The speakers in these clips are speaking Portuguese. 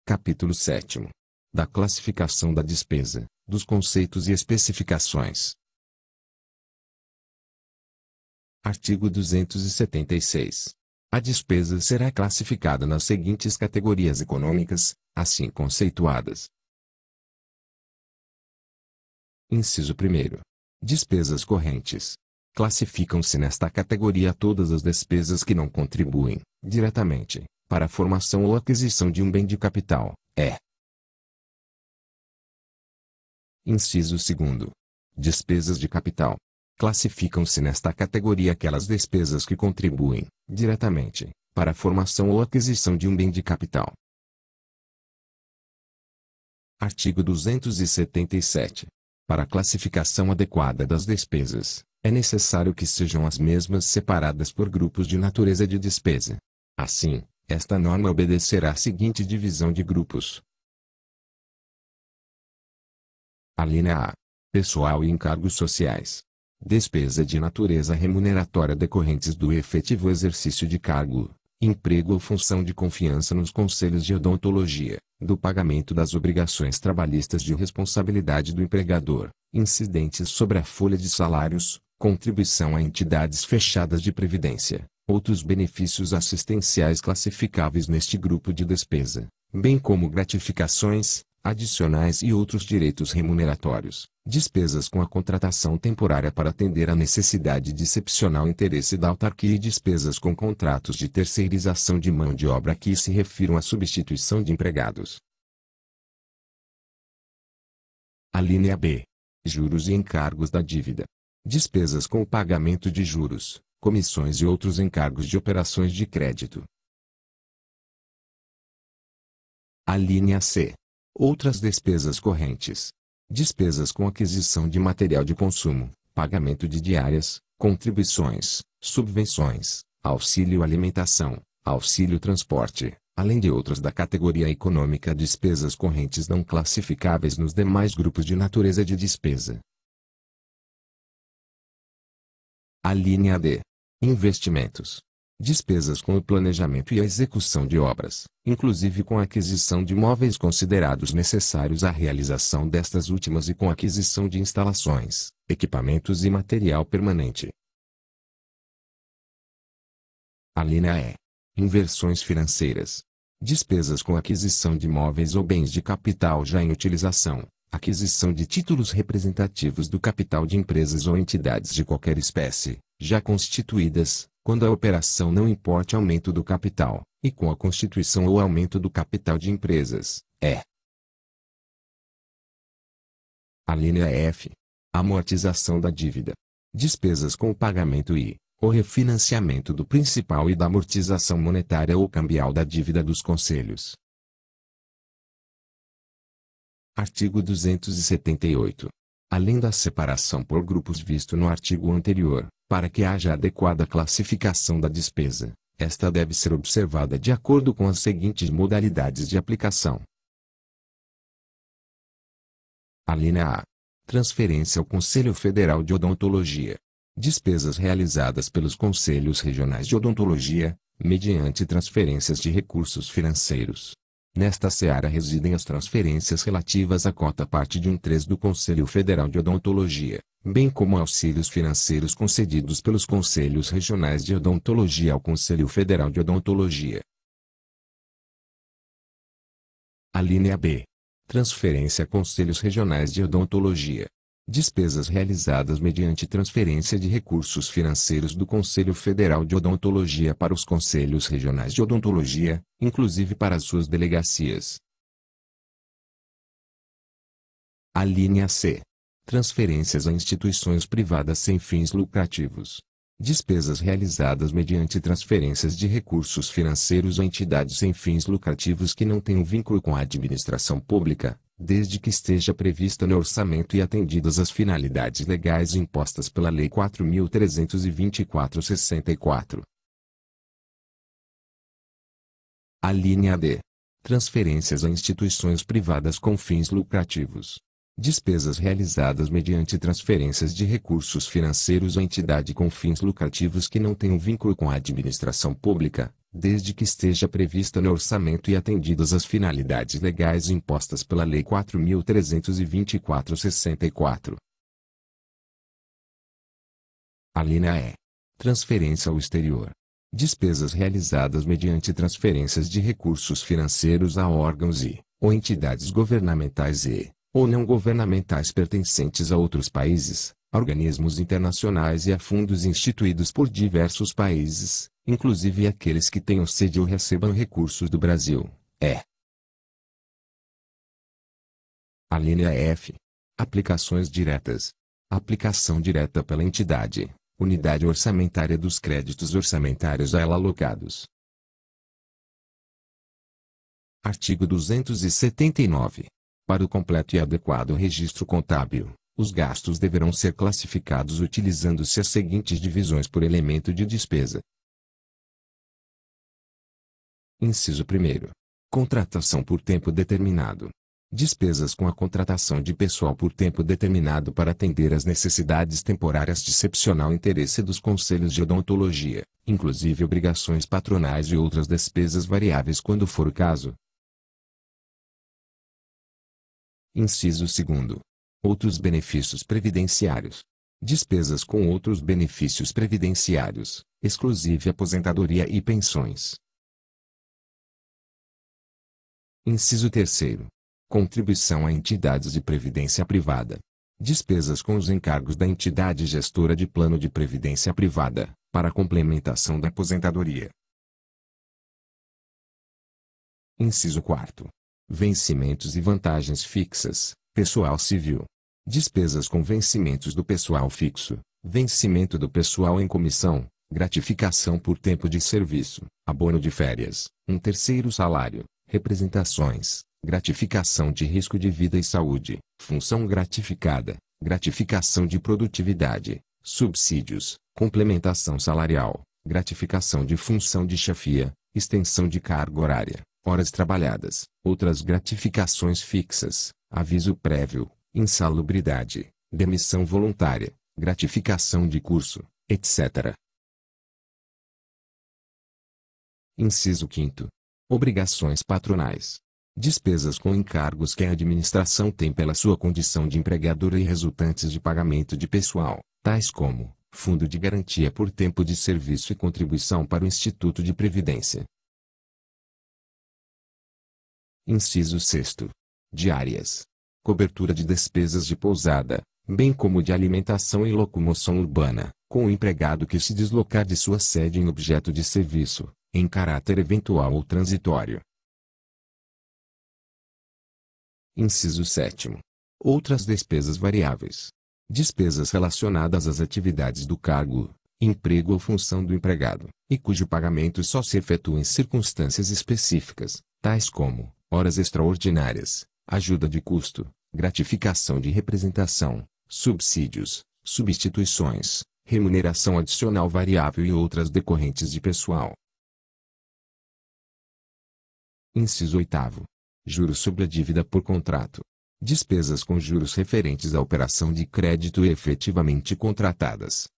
Capítulo 7º. Da classificação da despesa, dos conceitos e especificações. Artigo 276. A despesa será classificada nas seguintes categorias econômicas, assim conceituadas. Inciso 1º. Despesas correntes. Classificam-se nesta categoria todas as despesas que não contribuem, diretamente, para a formação ou aquisição de um bem de capital, Inciso 2º. Despesas de capital. Classificam-se nesta categoria aquelas despesas que contribuem, diretamente, para a formação ou aquisição de um bem de capital. Artigo 277. Para a classificação adequada das despesas, é necessário que sejam as mesmas separadas por grupos de natureza de despesa. Assim, esta norma obedecerá à seguinte divisão de grupos. Alínea A. Pessoal e encargos sociais. Despesa de natureza remuneratória decorrentes do efetivo exercício de cargo, emprego ou função de confiança nos conselhos de odontologia, do pagamento das obrigações trabalhistas de responsabilidade do empregador, incidentes sobre a folha de salários, contribuição a entidades fechadas de previdência, outros benefícios assistenciais classificáveis neste grupo de despesa, bem como gratificações, adicionais e outros direitos remuneratórios, despesas com a contratação temporária para atender à necessidade de excepcional interesse da autarquia e despesas com contratos de terceirização de mão de obra que se refiram à substituição de empregados. Alínea B. Juros e encargos da dívida. Despesas com o pagamento de juros, comissões e outros encargos de operações de crédito. Alínea C. Outras despesas correntes. Despesas com aquisição de material de consumo, pagamento de diárias, contribuições, subvenções, auxílio alimentação, auxílio transporte, além de outras da categoria econômica despesas correntes não classificáveis nos demais grupos de natureza de despesa. Alínea D. Investimentos. Despesas com o planejamento e a execução de obras, inclusive com a aquisição de móveis considerados necessários à realização destas últimas e com a aquisição de instalações, equipamentos e material permanente. Alínea E. Inversões financeiras. Despesas com aquisição de móveis ou bens de capital já em utilização, aquisição de títulos representativos do capital de empresas ou entidades de qualquer espécie, já constituídas, quando a operação não importe aumento do capital, e com a constituição ou aumento do capital de empresas, Alínea F. Amortização da dívida. Despesas com o pagamento e, ou refinanciamento do principal e da amortização monetária ou cambial da dívida dos conselhos. Artigo 278. Além da separação por grupos visto no artigo anterior, para que haja adequada classificação da despesa, esta deve ser observada de acordo com as seguintes modalidades de aplicação. Alínea A. Transferência ao Conselho Federal de Odontologia. Despesas realizadas pelos Conselhos Regionais de Odontologia, mediante transferências de recursos financeiros. Nesta seara residem as transferências relativas à cota-parte de 1/3 do Conselho Federal de Odontologia, bem como auxílios financeiros concedidos pelos Conselhos Regionais de Odontologia ao Conselho Federal de Odontologia. Alínea B. Transferência a Conselhos Regionais de Odontologia. Despesas realizadas mediante transferência de recursos financeiros do Conselho Federal de Odontologia para os Conselhos Regionais de Odontologia, inclusive para as suas delegacias. Alínea C. Transferências a instituições privadas sem fins lucrativos. Despesas realizadas mediante transferências de recursos financeiros a entidades sem fins lucrativos que não tenham vínculo com a administração pública, desde que esteja prevista no orçamento e atendidas as finalidades legais impostas pela Lei 4.324/64. Alínea D. Transferências a instituições privadas com fins lucrativos. Despesas realizadas mediante transferências de recursos financeiros a entidade com fins lucrativos que não tenham vínculo com a administração pública, desde que esteja prevista no orçamento e atendidas as finalidades legais impostas pela Lei 4.324/64. A linha E. Transferência ao exterior. Despesas realizadas mediante transferências de recursos financeiros a órgãos ou entidades governamentais ou não governamentais pertencentes a outros países, organismos internacionais e a fundos instituídos por diversos países, inclusive aqueles que tenham sede ou recebam recursos do Brasil. A linha F. Aplicações diretas. Aplicação direta pela entidade, unidade orçamentária dos créditos orçamentários a ela alocados. Artigo 279. Para o completo e adequado registro contábil, os gastos deverão ser classificados utilizando-se as seguintes divisões por elemento de despesa. Inciso 1º. Contratação por tempo determinado. Despesas com a contratação de pessoal por tempo determinado para atender às necessidades temporárias de excepcional interesse dos conselhos de odontologia, inclusive obrigações patronais e outras despesas variáveis quando for o caso. Inciso 2º. Outros benefícios previdenciários. Despesas com outros benefícios previdenciários, exclusive aposentadoria e pensões. Inciso 3º. Contribuição a entidades de previdência privada. Despesas com os encargos da entidade gestora de plano de previdência privada, para complementação da aposentadoria. Inciso 4º. Vencimentos e vantagens fixas, pessoal civil. Despesas com vencimentos do pessoal fixo, vencimento do pessoal em comissão, gratificação por tempo de serviço, abono de férias, um terceiro salário, representações, gratificação de risco de vida e saúde, função gratificada, gratificação de produtividade, subsídios, complementação salarial, gratificação de função de chefia, extensão de carga horária, horas trabalhadas, outras gratificações fixas, aviso prévio, insalubridade, demissão voluntária, gratificação de curso, etc. Inciso 5º. Obrigações patronais. Despesas com encargos que a administração tem pela sua condição de empregadora e resultantes de pagamento de pessoal, tais como fundo de garantia por tempo de serviço e contribuição para o Instituto de Previdência. Inciso 6º. Diárias. Cobertura de despesas de pousada, bem como de alimentação e locomoção urbana, com o empregado que se deslocar de sua sede em objeto de serviço, em caráter eventual ou transitório. Inciso 7º. Outras despesas variáveis. Despesas relacionadas às atividades do cargo, emprego ou função do empregado, e cujo pagamento só se efetua em circunstâncias específicas, tais como horas extraordinárias, ajuda de custo, gratificação de representação, subsídios, substituições, remuneração adicional variável e outras decorrentes de pessoal. Inciso 8º. Juros sobre a dívida por contrato. Despesas com juros referentes à operação de crédito efetivamente contratadas.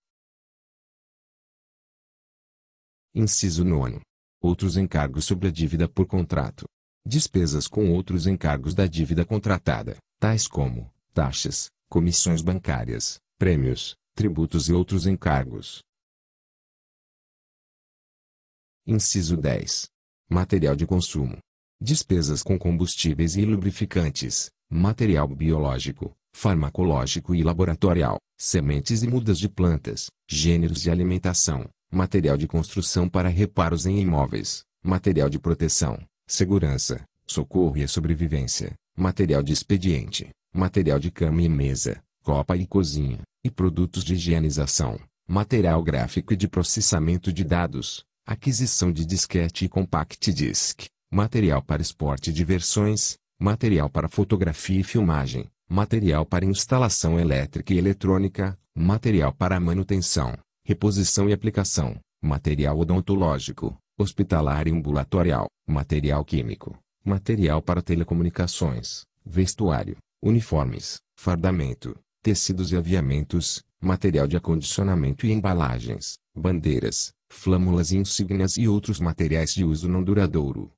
Inciso 9º. Outros encargos sobre a dívida por contrato. Despesas com outros encargos da dívida contratada, tais como taxas, comissões bancárias, prêmios, tributos e outros encargos. Inciso 10. Material de consumo. Despesas com combustíveis e lubrificantes, material biológico, farmacológico e laboratorial, sementes e mudas de plantas, gêneros de alimentação, material de construção para reparos em imóveis, material de proteção, segurança, socorro e sobrevivência, material de expediente, material de cama e mesa, copa e cozinha, e produtos de higienização, material gráfico e de processamento de dados, aquisição de disquete e compact disc, material para esporte e diversões, material para fotografia e filmagem, material para instalação elétrica e eletrônica, material para manutenção, reposição e aplicação, material odontológico, hospitalar e ambulatorial, material químico, material para telecomunicações, vestuário, uniformes, fardamento, tecidos e aviamentos, material de acondicionamento e embalagens, bandeiras, flâmulas e insígnias e outros materiais de uso não duradouro.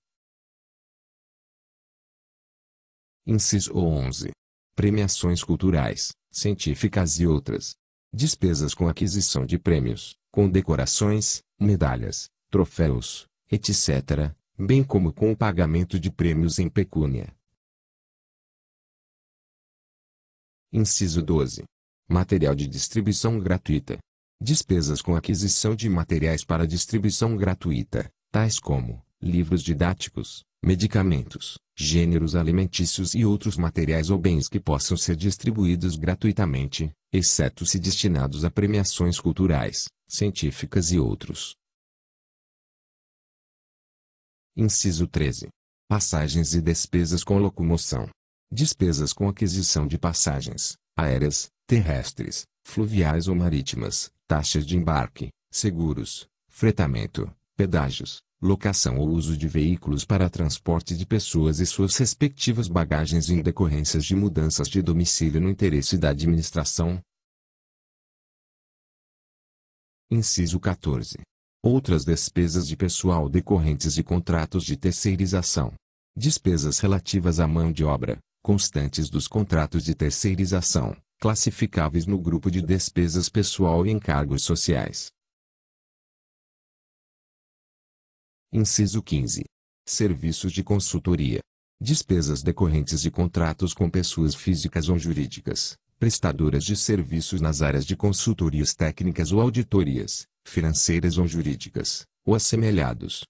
Inciso 11. Premiações culturais, científicas e outras. Despesas com aquisição de prêmios, condecorações, medalhas, troféus, etc., bem como com o pagamento de prêmios em pecúnia. Inciso 12. Material de distribuição gratuita. Despesas com aquisição de materiais para distribuição gratuita, tais como livros didáticos, medicamentos, gêneros alimentícios e outros materiais ou bens que possam ser distribuídos gratuitamente, exceto se destinados a premiações culturais, científicas e outros. Inciso 13. Passagens e despesas com locomoção. Despesas com aquisição de passagens, aéreas, terrestres, fluviais ou marítimas, taxas de embarque, seguros, fretamento, pedágios, locação ou uso de veículos para transporte de pessoas e suas respectivas bagagens em decorrências de mudanças de domicílio no interesse da administração. Inciso 14. Outras despesas de pessoal decorrentes de contratos de terceirização. Despesas relativas à mão de obra, constantes dos contratos de terceirização, classificáveis no grupo de despesas pessoal e encargos sociais. Inciso 15. Serviços de consultoria. Despesas decorrentes de contratos com pessoas físicas ou jurídicas, prestadoras de serviços nas áreas de consultorias técnicas ou auditorias, financeiras ou jurídicas, ou assemelhados.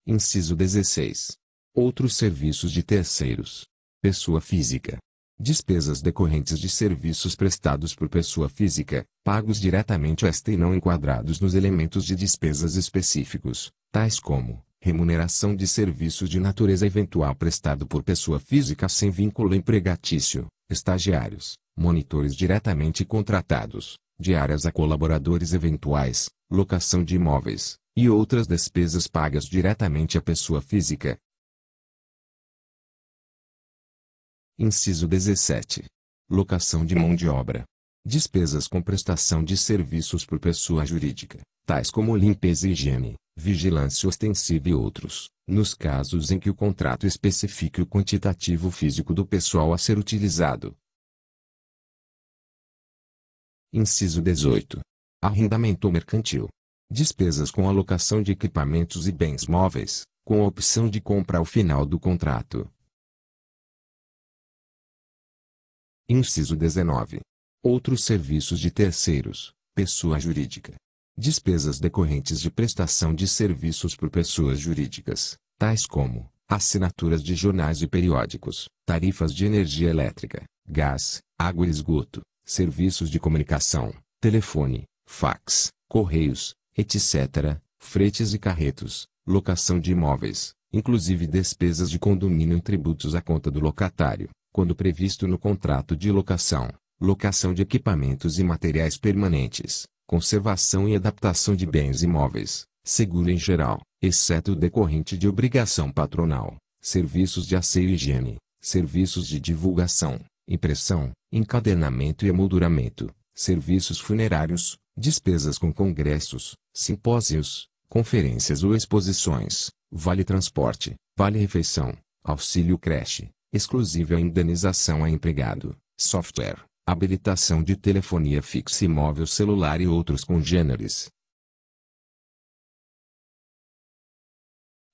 Inciso 16. Outros serviços de terceiros. Pessoa física. Despesas decorrentes de serviços prestados por pessoa física, pagos diretamente a esta e não enquadrados nos elementos de despesas específicos, tais como remuneração de serviços de natureza eventual prestado por pessoa física sem vínculo empregatício, estagiários, monitores diretamente contratados, diárias a colaboradores eventuais, locação de imóveis, e outras despesas pagas diretamente à pessoa física. Inciso 17. Locação de mão de obra. Despesas com prestação de serviços por pessoa jurídica, tais como limpeza e higiene, vigilância ostensiva e outros, nos casos em que o contrato especifique o quantitativo físico do pessoal a ser utilizado. Inciso 18. Arrendamento mercantil. Despesas com alocação de equipamentos e bens móveis, com a opção de compra ao final do contrato. Inciso 19. Outros serviços de terceiros, pessoa jurídica. Despesas decorrentes de prestação de serviços por pessoas jurídicas, tais como assinaturas de jornais e periódicos, tarifas de energia elétrica, gás, água e esgoto, serviços de comunicação, telefone, fax, correios, etc., fretes e carretos, locação de imóveis, inclusive despesas de condomínio e tributos à conta do locatário, quando previsto no contrato de locação, locação de equipamentos e materiais permanentes, conservação e adaptação de bens imóveis, seguro em geral, exceto o decorrente de obrigação patronal, serviços de asseio e higiene, serviços de divulgação, impressão, encadernamento e emolduramento, serviços funerários, despesas com congressos, simpósios, conferências ou exposições, vale transporte, vale refeição, auxílio creche, exclusiva indenização a empregado, software, habilitação de telefonia fixa e móvel celular e outros congêneres.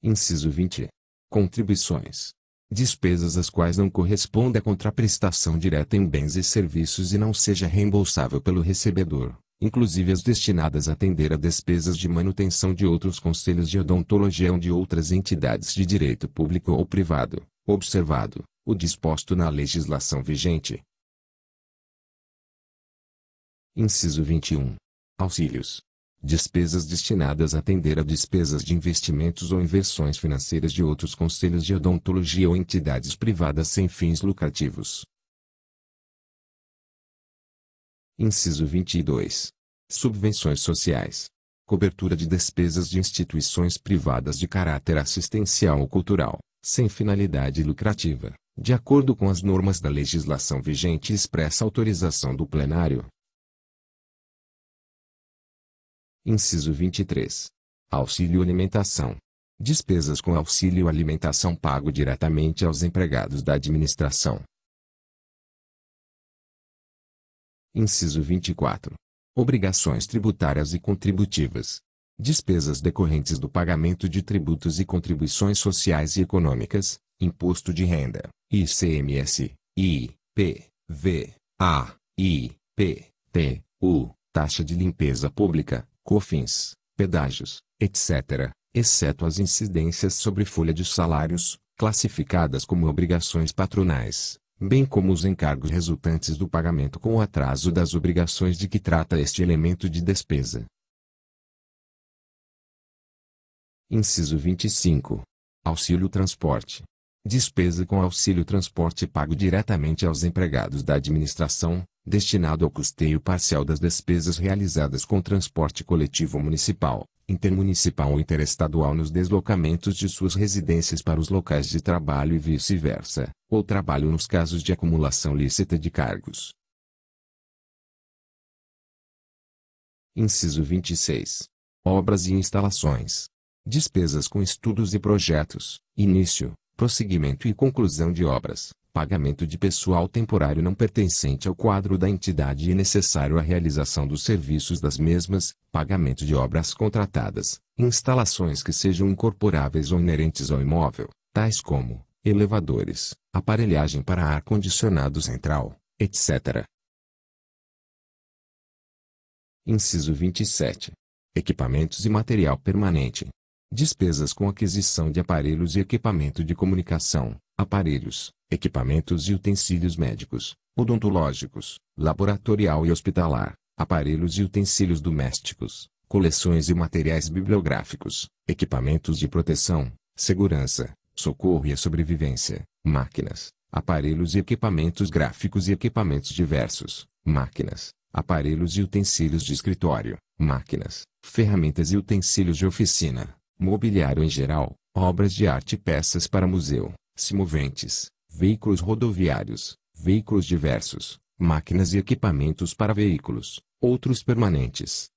Inciso 20. Contribuições. Despesas às quais não corresponda a contraprestação direta em bens e serviços e não seja reembolsável pelo recebedor, inclusive as destinadas a atender a despesas de manutenção de outros conselhos de odontologia ou de outras entidades de direito público ou privado, observado o disposto na legislação vigente. Inciso 21. Auxílios. Despesas destinadas a atender a despesas de investimentos ou inversões financeiras de outros conselhos de odontologia ou entidades privadas sem fins lucrativos. Inciso 22. Subvenções sociais. Cobertura de despesas de instituições privadas de caráter assistencial ou cultural, sem finalidade lucrativa, de acordo com as normas da legislação vigente e expressa autorização do plenário. Inciso 23. Auxílio alimentação. Despesas com auxílio alimentação pago diretamente aos empregados da administração. Inciso 24. Obrigações tributárias e contributivas. Despesas decorrentes do pagamento de tributos e contribuições sociais e econômicas, imposto de renda, ICMS, IPVA, IPTU, taxa de limpeza pública, COFINS, pedágios, etc., exceto as incidências sobre folha de salários, classificadas como obrigações patronais, bem como os encargos resultantes do pagamento com o atraso das obrigações de que trata este elemento de despesa. Inciso 25. Auxílio transporte. Despesa com auxílio transporte pago diretamente aos empregados da administração, destinado ao custeio parcial das despesas realizadas com transporte coletivo municipal, intermunicipal ou interestadual nos deslocamentos de suas residências para os locais de trabalho e vice-versa, ou trabalho nos casos de acumulação lícita de cargos. Inciso 26. Obras e instalações. Despesas com estudos e projetos, início, prosseguimento e conclusão de obras, pagamento de pessoal temporário não pertencente ao quadro da entidade e necessário à realização dos serviços das mesmas, pagamento de obras contratadas, instalações que sejam incorporáveis ou inerentes ao imóvel, tais como elevadores, aparelhagem para ar-condicionado central, etc. Inciso 27. Equipamentos e material permanente. Despesas com aquisição de aparelhos e equipamento de comunicação, aparelhos, equipamentos e utensílios médicos, odontológicos, laboratorial e hospitalar, aparelhos e utensílios domésticos, coleções e materiais bibliográficos, equipamentos de proteção, segurança, socorro e sobrevivência, máquinas, aparelhos e equipamentos gráficos e equipamentos diversos, máquinas, aparelhos e utensílios de escritório, máquinas, ferramentas e utensílios de oficina, mobiliário em geral, obras de arte e peças para museu, semoventes, veículos rodoviários, veículos diversos, máquinas e equipamentos para veículos, outros permanentes.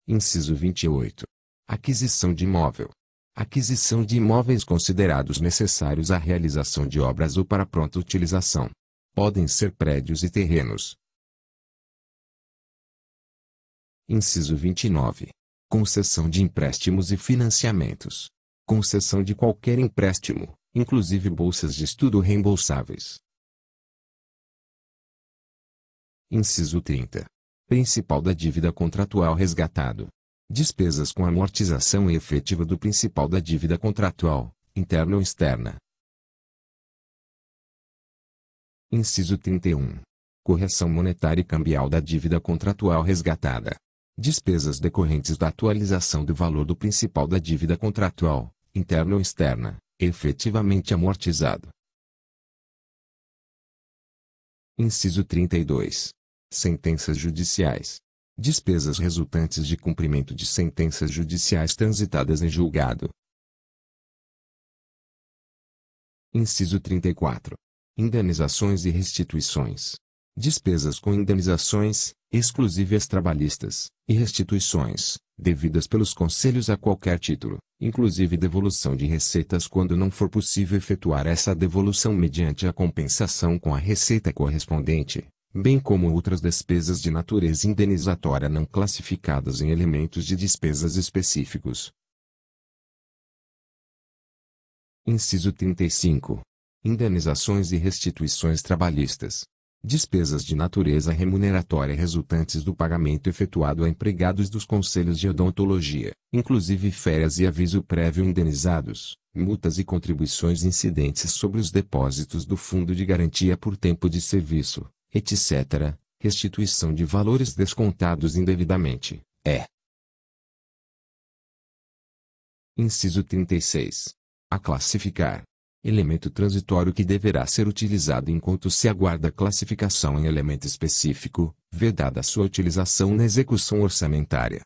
Inciso 28. Aquisição de imóvel. Aquisição de imóveis considerados necessários à realização de obras ou para pronta utilização. Podem ser prédios e terrenos. Inciso 29. Concessão de empréstimos e financiamentos. Concessão de qualquer empréstimo, inclusive bolsas de estudo reembolsáveis. Inciso 30. Principal da dívida contratual resgatado. Despesas com amortização efetiva do principal da dívida contratual, interna ou externa. Inciso 31. Correção monetária e cambial da dívida contratual resgatada. Despesas decorrentes da atualização do valor do principal da dívida contratual, interna ou externa, efetivamente amortizado. Inciso 32. Sentenças judiciais. Despesas resultantes de cumprimento de sentenças judiciais transitadas em julgado. Inciso 34. Indenizações e restituições. Despesas com indenizações, exclusivas trabalhistas, e restituições, devidas pelos conselhos a qualquer título, inclusive devolução de receitas quando não for possível efetuar essa devolução mediante a compensação com a receita correspondente, bem como outras despesas de natureza indenizatória não classificadas em elementos de despesas específicos. Inciso 35. Indenizações e restituições trabalhistas. Despesas de natureza remuneratória resultantes do pagamento efetuado a empregados dos conselhos de odontologia, inclusive férias e aviso prévio indenizados, multas e contribuições incidentes sobre os depósitos do Fundo de Garantia por tempo de serviço, etc., restituição de valores descontados indevidamente, Inciso 36. A classificar. Elemento transitório que deverá ser utilizado enquanto se aguarda classificação em elemento específico, vedada sua utilização na execução orçamentária.